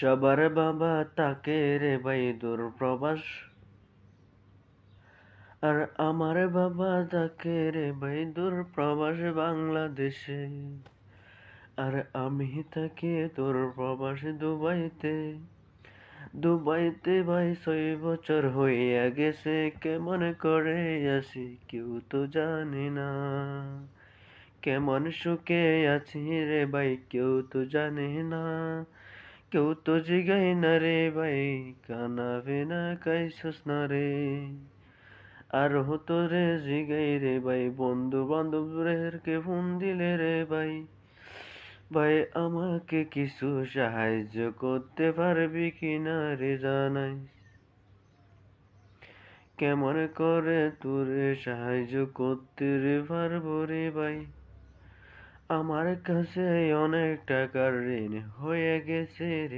সবার বাবা তাকে রে ভাই দূরপ্রবাস, আর আমার বাবা তাকে রে ভাই দূরপ্রবাস বাংলাদেশে। আর আমি তাকে দূরপ্রবাস দুবাইতে। দুবাইতে ভাই 6 বছর হইয়া গেছে, কেমন করে আসি কেউ তো জানে না। কেমন সুখে আছি রে ভাই কেউ তো জানে না। কেউ তো জিগায় না রে ভাই, কানাবে না কাইছস না রে। আর হতো রে জিগাই রে ভাই, বন্ধু বান্ধব কে ফোন দিলে রে ভাই। ভাই আমাকে কিছু সাহায্য করতে পারবি কিনা রে জানাই। কেমন করে তোরে সাহায্য করতে রে পারবো রে ভাই। আমার কাছে অনেক টাকার ঋণ হয়ে গেছে রে।